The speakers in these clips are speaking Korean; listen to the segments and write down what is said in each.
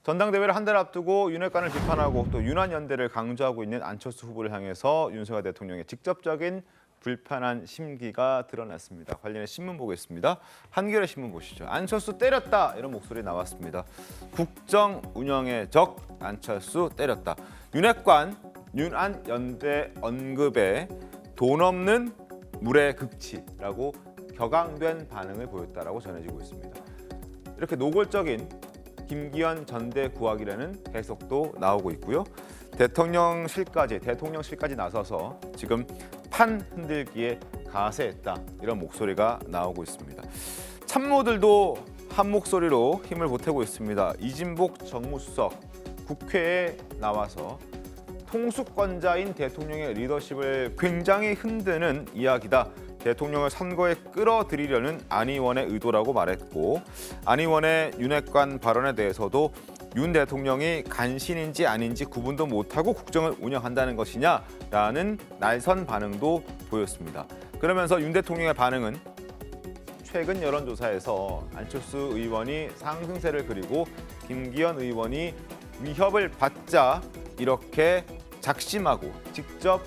전당대회를 한 달 앞두고 윤핵관을 비판하고 또 윤한연대를 강조하고 있는 안철수 후보를 향해서 윤석열 대통령의 직접적인 불편한 심기가 드러났습니다. 관련해 신문 보겠습니다. 한겨레 신문 보시죠. 안철수 때렸다 이런 목소리 나왔습니다. 국정 운영의 적 안철수 때렸다. 윤핵관 윤한연대 언급에 돈 없는 물의 극치라고 격앙된 반응을 보였다라고 전해지고 있습니다. 이렇게 노골적인 김기현 전대 구악이라는 해석도 나오고 있고요. 대통령실까지 나서서 지금 판 흔들기에 가세했다 이런 목소리가 나오고 있습니다. 참모들도 한 목소리로 힘을 보태고 있습니다. 이진복 정무수석 국회에 나와서 통수권자인 대통령의 리더십을 굉장히 흔드는 이야기다. 대통령을 선거에 끌어들이려는 안 의원의 의도라고 말했고, 안 의원의 윤핵관 발언에 대해서도 윤 대통령이 간신인지 아닌지 구분도 못하고 국정을 운영한다는 것이냐라는 날선 반응도 보였습니다. 그러면서 윤 대통령의 반응은 최근 여론조사에서 안철수 의원이 상승세를 그리고 김기현 의원이 위협을 받자 이렇게 작심하고 직접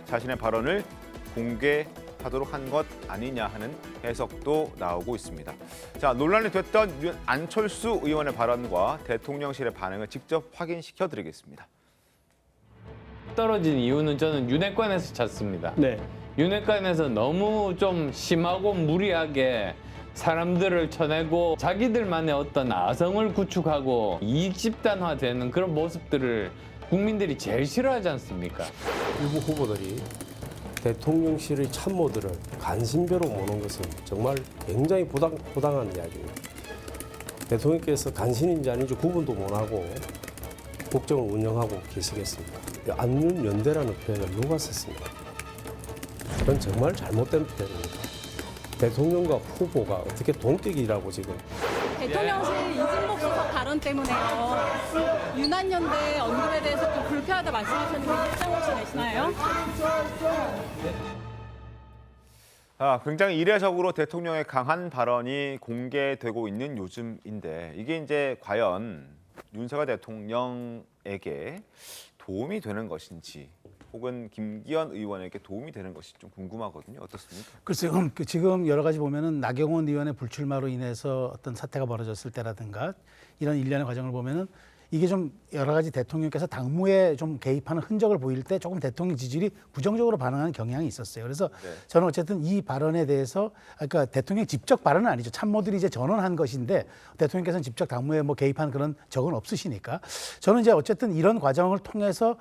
자신의 발언을 공개하도록 한 것 아니냐 하는 해석도 나오고 있습니다. 자, 논란이 됐던 안철수 의원의 발언과 대통령실의 반응을 직접 확인시켜 드리겠습니다. 떨어진 이유는 저는 윤핵관에서 찾습니다. 네. 윤핵관에서 너무 좀 심하고 무리하게 사람들을 쳐내고 자기들만의 어떤 아성을 구축하고 이익 집단화되는 그런 모습들을 국민들이 제일 싫어하지 않습니까? 일부 후보들이 대통령실의 참모들을 간신배로 모는 것은 정말 굉장히 부당한 이야기입니다. 대통령께서 간신인지 아닌지 구분도 못하고 국정을 운영하고 계시겠습니다. 안윤연대라는 표현을 누가 썼습니까? 그건 정말 잘못된 표현입니다. 대통령과 후보가 어떻게 동격이라고 지금. 대통령실 이진복 수석 발언 때문에요. 윤한연대 언급에 대해서 좀 불쾌하다 말씀하셨는데 입장 혹시 내시나요? 굉장히 이례적으로 대통령의 강한 발언이 공개되고 있는 요즘인데 이게 이제 과연 윤석열 대통령에게 도움이 되는 것인지 혹은 김기현 의원에게 도움이 되는 것이 좀 궁금하거든요. 어떻습니까? 글쎄요. 지금 여러 가지 보면은 나경원 의원의 불출마로 인해서 어떤 사태가 벌어졌을 때라든가 이런 일련의 과정을 보면은 이게 좀 여러 가지 대통령께서 당무에 좀 개입하는 흔적을 보일 때 조금 대통령 지지율이 부정적으로 반응하는 경향이 있었어요. 그래서 저는 어쨌든 이 발언에 대해서 그러니까 대통령 직접 발언은 아니죠. 참모들이 이제 전언한 것인데 대통령께서는 직접 당무에 뭐 개입한 그런 적은 없으시니까 저는 이제 어쨌든 이런 과정을 통해서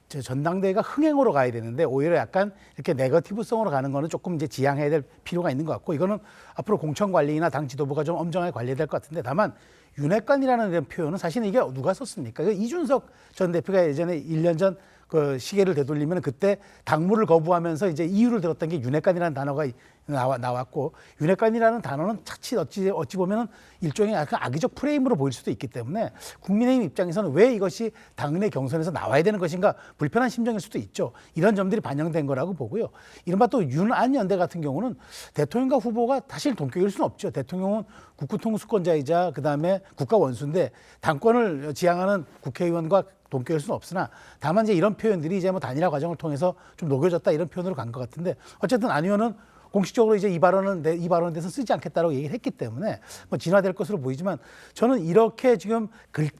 전당대회가 흥행으로 가야 되는데 오히려 약간 이렇게 네거티브성으로 가는 거는 조금 이제 지양해야 될 필요가 있는 것 같고 이거는 앞으로 공천 관리나 당 지도부가 좀 엄정하게 관리해야 될 것 같은데 다만 윤핵관이라는 이런 표현은 사실은 이게 누가 썼습니까? 이준석 전 대표가 예전에 1년 전 그 시계를 되돌리면 그때 당무를 거부하면서 이제 이유를 들었던 게 윤핵관이라는 단어가 나왔고 윤핵관이라는 단어는 자칫 어찌 보면은 일종의 약간 악의적 프레임으로 보일 수도 있기 때문에 국민의힘 입장에서는 왜 이것이 당내 경선에서 나와야 되는 것인가 불편한 심정일 수도 있죠. 이런 점들이 반영된 거라고 보고요. 이른바 또 윤안연대 같은 경우는 대통령과 후보가 사실 동격일 수는 없죠. 대통령은 국구통수권자이자 그다음에 국가 원수인데 당권을 지향하는 국회의원과 동격일 수는 없으나 다만 이제 이런 표현들이 이제 뭐 단일화 과정을 통해서 좀 녹여졌다 이런 표현으로 간 것 같은데 어쨌든 안 의원은 공식적으로 이제 이 발언에 대해서 쓰지 않겠다라고 얘기를 했기 때문에 뭐 진화될 것으로 보이지만 저는 이렇게 지금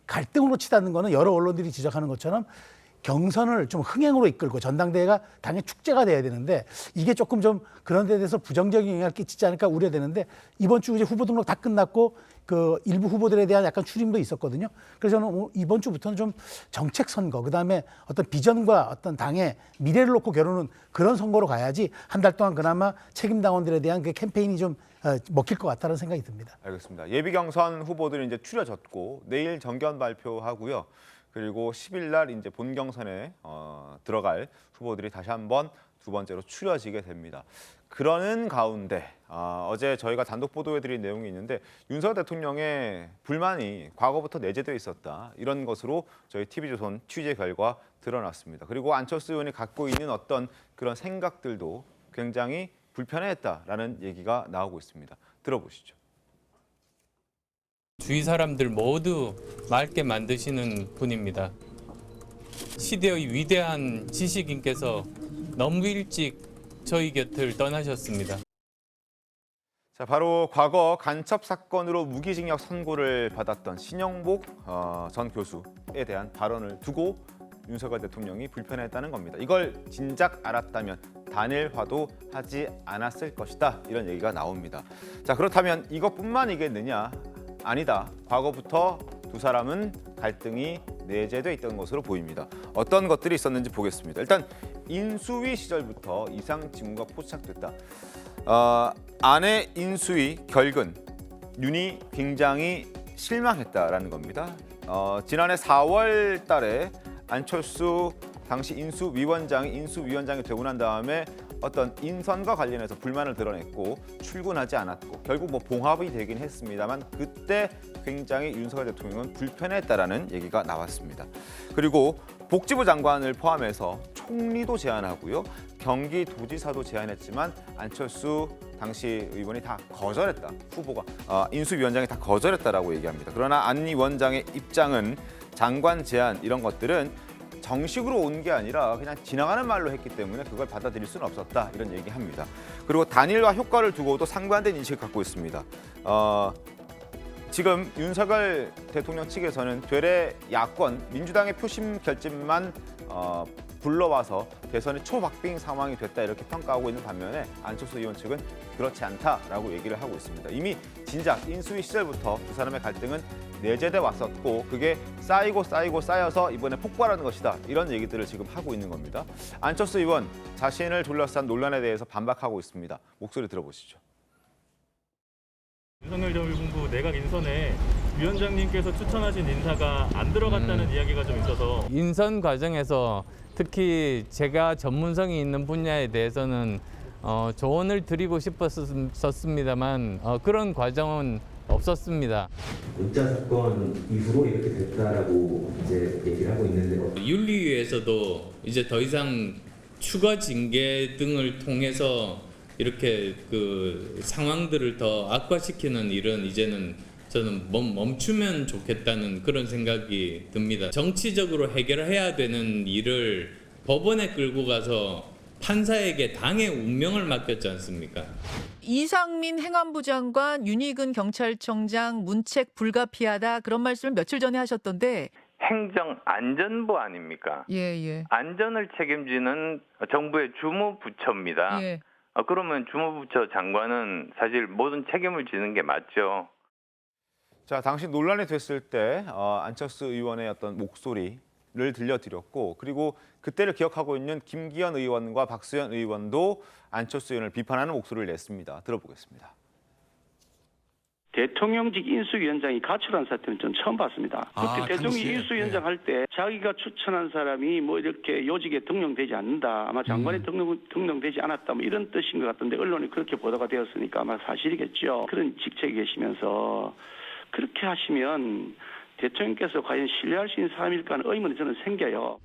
갈등으로 치닫는 거는 여러 언론들이 지적하는 것처럼 경선을 좀 흥행으로 이끌고 전당대회가 당의 축제가 돼야 되는데 이게 조금 좀 그런 데 대해서 부정적인 영향을 끼치지 않을까 우려되는데 이번 주 이제 후보 등록 다 끝났고 그 일부 후보들에 대한 약간 추림도 있었거든요. 그래서 저는 이번 주부터는 좀 정책 선거 그다음에 어떤 비전과 어떤 당의 미래를 놓고 겨루는 그런 선거로 가야지 한 달 동안 그나마 책임 당원들에 대한 그 캠페인이 좀 먹힐 것 같다는 생각이 듭니다. 알겠습니다. 예비 경선 후보들이 이제 추려졌고 내일 정견 발표하고요. 그리고 10일 날 이제 본 경선에 들어갈 후보들이 다시 한번 두 번째로 추려지게 됩니다. 그러는 가운데 어제 저희가 단독 보도해드린 내용이 있는데 윤석열 대통령의 불만이 과거부터 내재되어 있었다. 이런 것으로 저희 TV조선 취재 결과 드러났습니다. 그리고 안철수 의원이 갖고 있는 어떤 그런 생각들도 굉장히 불편해했다라는 얘기가 나오고 있습니다. 들어보시죠. 주위 사람들 모두 맑게 만드시는 분입니다. 시대의 위대한 지식인께서 너무 일찍 저희 곁을 떠나셨습니다. 자, 바로 과거 간첩 사건으로 무기징역 선고를 받았던 신영복 전 교수에 대한 발언을 두고 윤석열 대통령이 불편했다는 겁니다. 이걸 진작 알았다면 단일화도 하지 않았을 것이다. 이런 얘기가 나옵니다. 자, 그렇다면 이것뿐만이겠느냐? 아니다. 과거부터 두 사람은 갈등이 내재돼 있던 것으로 보입니다. 어떤 것들이 있었는지 보겠습니다. 일단 인수위 시절부터 이상 징후가 포착됐다. 아내 인수위 결근, 윤이 굉장히 실망했다라는 겁니다. 지난해 4월 달에 안철수 당시 인수위원장이 되고 난 다음에 어떤 인선과 관련해서 불만을 드러냈고 출근하지 않았고 결국 뭐 봉합이 되긴 했습니다만 그때 굉장히 윤석열 대통령은 불편했다라는 얘기가 나왔습니다. 그리고 복지부 장관을 포함해서 총리도 제안하고요. 경기도지사도 제안했지만 안철수 당시 의원이 다 거절했다. 후보가 인수위원장이 다 거절했다라고 얘기합니다. 그러나 안 위원장의 입장은 장관 제안 이런 것들은 정식으로 온 게 아니라 그냥 지나가는 말로 했기 때문에 그걸 받아들일 수는 없었다. 이런 얘기합니다. 그리고 단일화 효과를 두고도 상반된 인식을 갖고 있습니다. 지금 윤석열 대통령 측에서는 되레 야권, 민주당의 표심 결집만 불러와서 대선의 초박빙 상황이 됐다 이렇게 평가하고 있는 반면에 안철수 의원 측은 그렇지 않다라고 얘기를 하고 있습니다. 이미 진작 인수위 시절부터 두 사람의 갈등은 내재돼 왔었고 그게 쌓여서 이번에 폭발하는 것이다. 이런 얘기들을 지금 하고 있는 겁니다. 안철수 의원 자신을 둘러싼 논란에 대해서 반박하고 있습니다. 목소리 들어보시죠. 윤석열 전 일본부 내각 인선에 위원장님께서 추천하신 인사가 안 들어갔다는 이야기가 좀 있어서 인선 과정에서 특히 제가 전문성이 있는 분야에 대해서는 조언을 드리고 싶었습니다만 그런 과정은 없었습니다. 문자 사건 이후로 이렇게 됐다라고 이제 얘기를 하고 있는데 윤리위에서도 이제 더 이상 추가 징계 등을 통해서 이렇게 그 상황들을 더 악화시키는 일은 이제는 저는 멈추면 좋겠다는 그런 생각이 듭니다. 정치적으로 해결해야 되는 일을 법원에 끌고 가서 판사에게 당의 운명을 맡겼지 않습니까? 이상민 행안부 장관, 윤희근 경찰청장 문책 불가피하다 그런 말씀을 며칠 전에 하셨던데 행정안전부 아닙니까? 예. 안전을 책임지는 정부의 주무부처입니다. 예. 그러면 주무부처 장관은 사실 모든 책임을 지는 게 맞죠. 자, 당시 논란이 됐을 때 안철수 의원의 어떤 목소리를 들려드렸고 그리고 그때를 기억하고 있는 김기현 의원과 박수현 의원도 안철수 의원을 비판하는 목소리를 냈습니다. 들어보겠습니다. 대통령직 인수위원장이 가출한 사태는 전 처음 봤습니다. 그때 대통령이 인수위원장 할 때 자기가 추천한 사람이 뭐 이렇게 요직에 등용되지 않는다. 아마 장관에 등용되지 않았다. 뭐 이런 뜻인 것 같던데 언론이 그렇게 보도가 되었으니까 아마 사실이겠죠. 그런 직책에 계시면서 그렇게 하시면 대통령께서 과연 신뢰할 수 있는 사람일까 하는 의문이 저는 생겨요.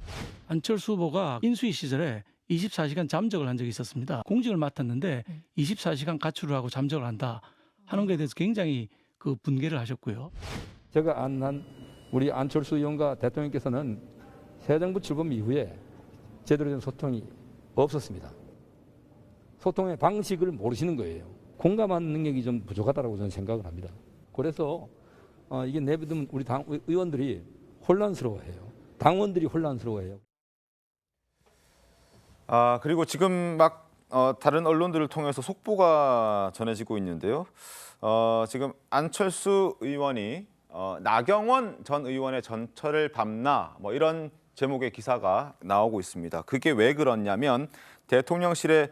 안철수 후보가 인수위 시절에 24시간 잠적을 한 적이 있었습니다. 공직을 맡았는데 24시간 가출을 하고 잠적을 한다 하는 것에 대해서 굉장히 그 분개를 하셨고요. 제가 안난 우리 안철수 의원과 대통령께서는 새 정부 출범 이후에 제대로 된 소통이 없었습니다. 소통의 방식을 모르시는 거예요. 공감하는 능력이 좀 부족하다고 저는 생각을 합니다. 그래서 이게 내비두면 우리 당 의원들이 혼란스러워해요. 당원들이 혼란스러워해요. 그리고 지금 막 다른 언론들을 통해서 속보가 전해지고 있는데요. 지금 안철수 의원이 나경원 전 의원의 전철을 밟나 뭐 이런 제목의 기사가 나오고 있습니다. 그게 왜 그렇냐면 대통령실의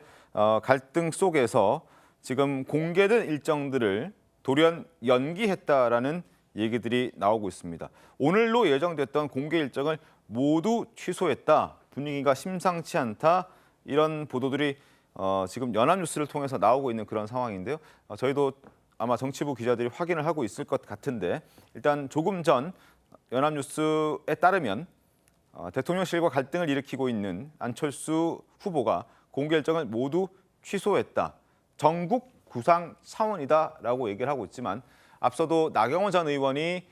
갈등 속에서 지금 공개된 일정들을 돌연 연기했다라는 얘기들이 나오고 있습니다. 오늘로 예정됐던 공개 일정을 모두 취소했다. 분위기가 심상치 않다. 이런 보도들이 지금 연합뉴스를 통해서 나오고 있는 그런 상황인데요. 저희도 아마 정치부 기자들이 확인을 하고 있을 것 같은데 일단 조금 전 연합뉴스에 따르면 대통령실과 갈등을 일으키고 있는 안철수 후보가 공개 일정을 모두 취소했다. 전국 구상 차원이다라고 얘기를 하고 있지만 앞서도 나경원 전 의원이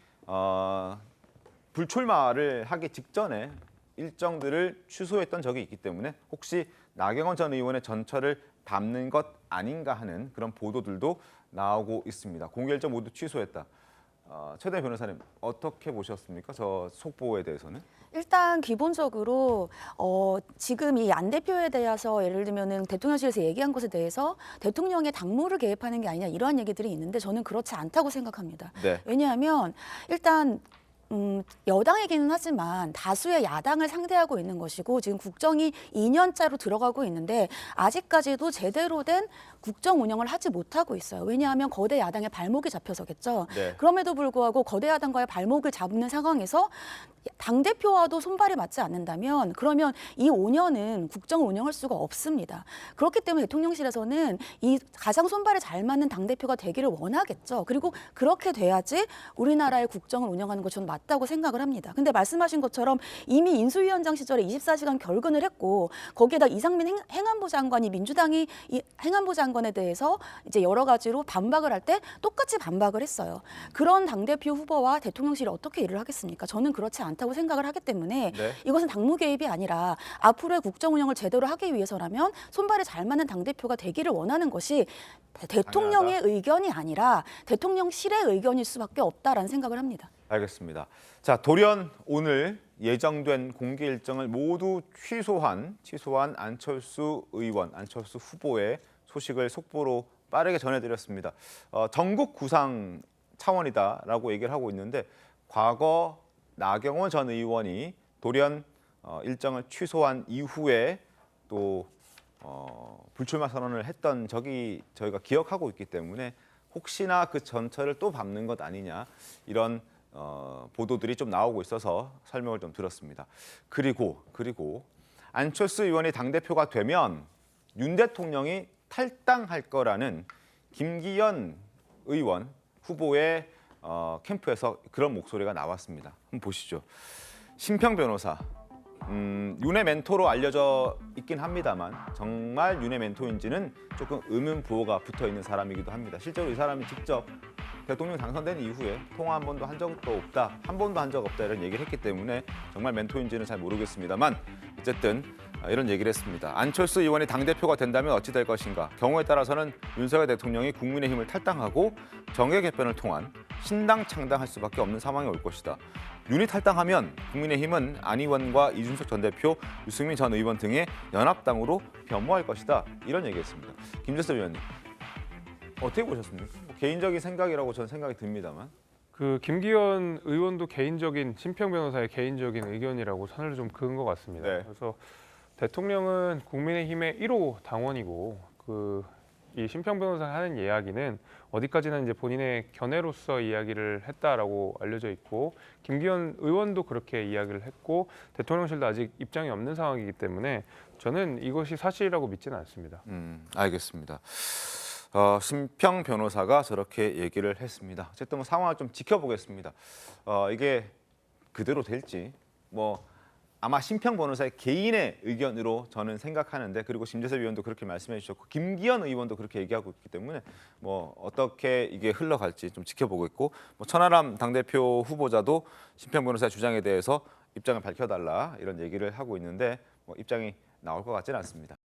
불출마를 하기 직전에 일정들을 취소했던 적이 있기 때문에 혹시 나경원 전 의원의 전철을 밟는 것 아닌가 하는 그런 보도들도 나오고 있습니다. 공개 일정 모두 취소했다. 최대 변호사님 어떻게 보셨습니까? 저 속보에 대해서는? 일단 기본적으로 지금 이 안 대표에 대해서 예를 들면은 대통령실에서 얘기한 것에 대해서 대통령의 당무를 개입하는 게 아니냐 이러한 얘기들이 있는데 저는 그렇지 않다고 생각합니다. 네. 왜냐하면 일단 여당이기는 하지만 다수의 야당을 상대하고 있는 것이고 지금 국정이 2년짜로 들어가고 있는데 아직까지도 제대로 된 국정 운영을 하지 못하고 있어요. 왜냐하면 거대 야당의 발목이 잡혀서겠죠. 네. 그럼에도 불구하고 거대 야당과의 발목을 잡는 상황에서 당대표와도 손발이 맞지 않는다면 그러면 이 5년은 국정을 운영할 수가 없습니다. 그렇기 때문에 대통령실에서는 이 가장 손발이 잘 맞는 당대표가 되기를 원하겠죠. 그리고 그렇게 돼야지 우리나라의 국정을 운영하는 것이 저는 맞다고 생각을 합니다. 근데 말씀하신 것처럼 이미 인수위원장 시절에 24시간 결근을 했고 거기에다 이상민 행안부 장관이 민주당이 이 행안부 장관에 대해서 이제 여러 가지로 반박을 할 때 똑같이 반박을 했어요. 그런 당대표 후보와 대통령실이 어떻게 일을 하겠습니까? 저는 그렇지 않다고 생각을 하기 때문에 네. 이것은 당무 개입이 아니라 앞으로의 국정 운영을 제대로 하기 위해서라면 손발이 잘 맞는 당대표가 되기를 원하는 것이 대통령의 당연하다. 의견이 아니라 대통령실의 의견일 수밖에 없다라는 생각을 합니다. 알겠습니다. 자, 돌연 오늘 예정된 공개 일정을 모두 취소한 안철수 의원, 안철수 후보의 소식을 속보로 빠르게 전해드렸습니다. 전국 구상 차원이다라고 얘기를 하고 있는데 과거 나경원 전 의원이 돌연 일정을 취소한 이후에 또 불출마 선언을 했던 적이 저희가 기억하고 있기 때문에 혹시나 그 전철을 또 밟는 것 아니냐 이런 보도들이 좀 나오고 있어서 설명을 좀 드렸습니다. 그리고 안철수 의원이 당대표가 되면 윤 대통령이 탈당할 거라는 김기현 의원 후보의 캠프에서 그런 목소리가 나왔습니다. 한번 보시죠. 심평 변호사, 윤의 멘토로 알려져 있긴 합니다만 정말 윤의 멘토인지는 조금 의문부호가 붙어있는 사람이기도 합니다. 실제로 이 사람이 직접 대통령 당선된 이후에 통화 한 번도 한 적도 없다, 한 번도 한 적 없다 이런 얘기를 했기 때문에 정말 멘토인지는 잘 모르겠습니다만 어쨌든 이런 얘기를 했습니다. 안철수 의원이 당대표가 된다면 어찌 될 것인가? 경우에 따라서는 윤석열 대통령이 국민의힘을 탈당하고 정계 개편을 통한 신당 창당할 수밖에 없는 상황이 올 것이다. 윤이 탈당하면 국민의힘은 안 의원과 이준석 전 대표, 유승민 전 의원 등의 연합당으로 변모할 것이다. 이런 얘기했습니다. 김재섭 의원님, 어떻게 보셨습니까? 개인적인 생각이라고 저는 생각이 듭니다만. 그 김기현 의원도 개인적인 심평 변호사의 개인적인 의견이라고 선을 좀 그은 것 같습니다. 네. 그래서 대통령은 국민의힘의 1호 당원이고 이 심평 변호사가 하는 이야기는 어디까지나 이제 본인의 견해로서 이야기를 했다라고 알려져 있고 김기현 의원도 그렇게 이야기를 했고 대통령실도 아직 입장이 없는 상황이기 때문에 저는 이것이 사실이라고 믿지는 않습니다. 알겠습니다. 심평 변호사가 저렇게 얘기를 했습니다. 어쨌든 상황을 좀 지켜보겠습니다. 이게 그대로 될지 아마 심평 변호사의 개인의 의견으로 저는 생각하는데 그리고 심재섭 의원도 그렇게 말씀해 주셨고 김기현 의원도 그렇게 얘기하고 있기 때문에 어떻게 이게 흘러갈지 좀 지켜보고 있고 천하람 당대표 후보자도 심평 변호사의 주장에 대해서 입장을 밝혀달라 이런 얘기를 하고 있는데 입장이 나올 것 같지는 않습니다.